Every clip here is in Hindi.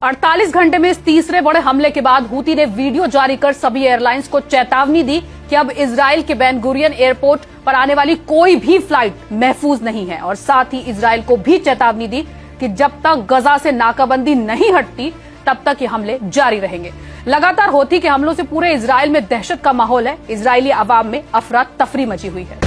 48 घंटे में इस तीसरे बड़े हमले के बाद हूती ने वीडियो जारी कर सभी एयरलाइंस को चेतावनी दी कि अब इजराइल के बेन गुरियन एयरपोर्ट पर आने वाली कोई भी फ्लाइट महफूज नहीं है और साथ ही इजराइल को भी चेतावनी दी कि जब तक गजा से नाकाबंदी नहीं हटती तब तक ये हमले जारी रहेंगे। लगातार हूती के हमलों से पूरे इजराइल में दहशत का माहौल है। इजरायली आवाम में अफरा तफरी मची हुई है।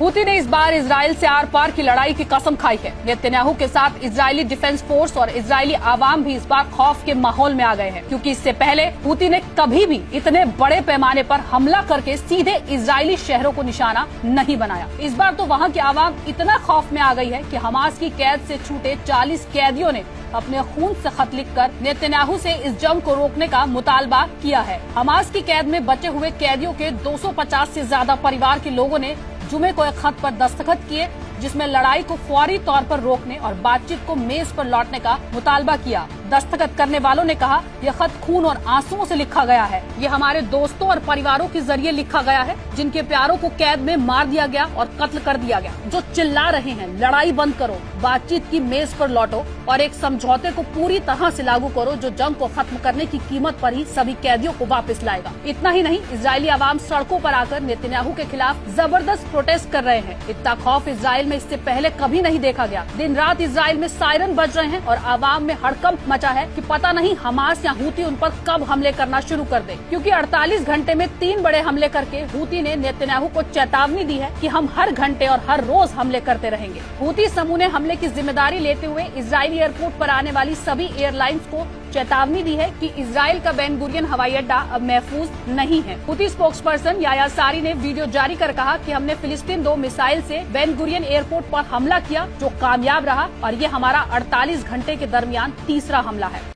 हूती ने इस बार इजराइल से आर पार की लड़ाई की कसम खाई है। नेतन्याहू के साथ इजरायली डिफेंस फोर्स और इजरायली आवाम भी इस बार खौफ के माहौल में आ गए हैं, क्योंकि इससे पहले हूती ने कभी भी इतने बड़े पैमाने पर हमला करके सीधे इजरायली शहरों को निशाना नहीं बनाया। इस बार तो वहाँ की आवाम इतना खौफ में आ गई है कि हमास की कैद से छूटे 40 कैदियों ने अपने खून से खत लिखकर नेतन्याहू से इस जंग को रोकने का मुतालबा किया है। हमास की कैद में बचे हुए कैदियों के 250 से ज्यादा परिवार के लोगों ने जुमे को एक खत पर दस्तखत किए, जिसमें लड़ाई को फौरी तौर पर रोकने और बातचीत को मेज पर लौटने का मुतालबा किया। दस्तखत करने वालों ने कहा, यह खत खून और आंसुओं से लिखा गया है। ये हमारे दोस्तों और परिवारों के जरिए लिखा गया है, जिनके प्यारों को कैद में मार दिया गया और कत्ल कर दिया गया, जो चिल्ला रहे हैं लड़ाई बंद करो, बातचीत की मेज पर लौटो और एक समझौते को पूरी तरह से लागू करो जो जंग को खत्म करने की कीमत पर ही सभी कैदियों को वापस लाएगा। इतना ही नहीं, इजरायली आवाम सड़कों पर आकर नेतन्याहू के खिलाफ जबरदस्त प्रोटेस्ट कर रहे हैं। इतना खौफ इजराइल में इससे पहले कभी नहीं देखा गया। दिन रात इजराइल में सायरन बज रहे हैं और आवाम में हड़कंप मचा है कि पता नहीं हमास या हूती उन पर कब हमले करना शुरू कर दे, क्योंकि 48 घंटे में 3 बड़े हमले करके हूती ने नेतन्याहू को चेतावनी दी है कि हम हर घंटे और हर रोज हमले करते रहेंगे। हूती समूह ने हमले की जिम्मेदारी लेते हुए इजरायली एयरपोर्ट पर आने वाली सभी एयरलाइंस को चेतावनी दी है कि इजराइल का बेन गुरियन हवाई अड्डा अब महफूज नहीं है। हूती स्पोक्सपर्सन याह्या सारी ने वीडियो जारी कर कहा कि हमने फिलिस्तीन 2 मिसाइल से बेन गुरियन एयरपोर्ट पर हमला किया, जो कामयाब रहा और ये हमारा 48 घंटे के दरमियान तीसरा हमला है।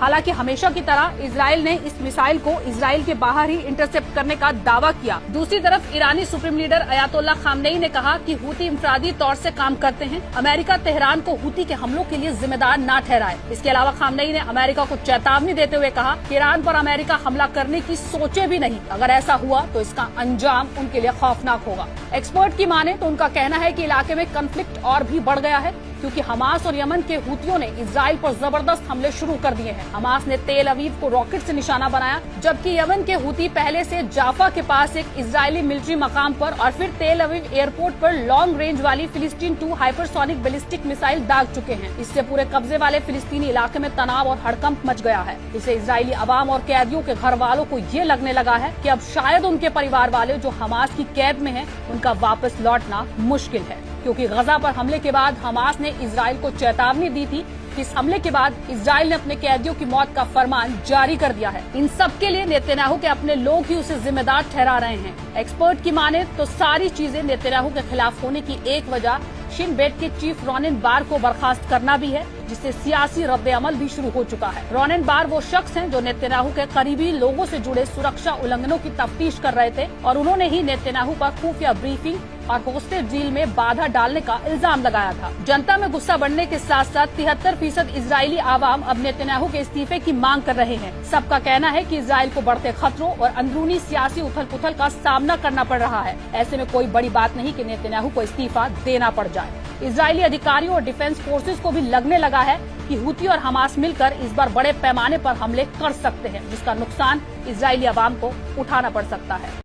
हालांकि हमेशा की तरह इजराइल ने इस मिसाइल को इजराइल के बाहर ही इंटरसेप्ट करने का दावा किया। दूसरी तरफ ईरानी सुप्रीम लीडर अयातोल्ला खामनेई ने कहा कि हूती इंफरादी तौर से काम करते हैं, अमेरिका तेहरान को हूती के हमलों के लिए जिम्मेदार न ठहराए। इसके अलावा खामनेई ने अमेरिका को चेतावनी देते हुए कहा कि ईरान पर अमेरिका हमला करने की सोचे भी नहीं। अगर ऐसा हुआ तो इसका अंजाम उनके लिए खौफनाक होगा। एक्सपर्ट की माने तो उनका कहना है कि इलाके में कॉन्फ्लिक्ट और भी बढ़ गया है, क्योंकि हमास और यमन के हूतियों ने इजराइल पर जबरदस्त हमले शुरू कर दिए हैं। हमास ने तेल अवीव को रॉकेट से निशाना बनाया, जबकि यमन के हूती पहले से जाफा के पास एक इजरायली मिलिट्री मकाम पर और फिर तेल अवीव एयरपोर्ट पर लॉन्ग रेंज वाली फिलिस्तीन 2 हाइपरसोनिक बैलिस्टिक मिसाइल दाग चुके हैं। इससे पूरे कब्जे वाले फिलिस्तीनी इलाके में तनाव और हड़कंप मच गया है। इसे इजरायली अवाम और कैदियों के घर वालों को ये लगने लगा है कि अब शायद उनके परिवार वाले जो हमास की कैद में हैं, उनका वापस लौटना मुश्किल है, क्योंकि गजा पर हमले के बाद हमास ने इजराइल को चेतावनी दी थी कि इस हमले के बाद इजराइल ने अपने कैदियों की मौत का फरमान जारी कर दिया है। इन सब के लिए नेतन्याहू के अपने लोग ही उसे जिम्मेदार ठहरा रहे हैं। एक्सपर्ट की माने तो सारी चीजें नेतन्याहू के खिलाफ होने की एक वजह शिन बेट के चीफ रोनेन बार को बर्खास्त करना भी है, जिससे सियासी रद्द अमल भी शुरू हो चुका है। रोनेन बार वो शख्स हैं जो नेतन्याहू के करीबी लोगों से जुड़े सुरक्षा उल्लंघनों की तफ्तीश कर रहे थे और उन्होंने ही नेतन्याहू पर खुफिया ब्रीफिंग और होस्टेज डील में बाधा डालने का इल्जाम लगाया था। जनता में गुस्सा बढ़ने के साथ साथ 73% इजरायली आवाम अब नेतन्याहू के इस्तीफे की मांग कर रहे हैं। सबका कहना है कि इजराइल को बढ़ते खतरों और अंदरूनी सियासी उथल पुथल का सामना करना पड़ रहा है। ऐसे में कोई बड़ी बात नहीं कि नेतन्याहू को इस्तीफा देना पड़ जाए। इजरायली अधिकारियों और डिफेंस फोर्सेज को भी लगने लगा है कि हूती और हमास मिलकर इस बार बड़े पैमाने पर हमले कर सकते हैं, जिसका नुकसान इजरायली आवाम को उठाना पड़ सकता है।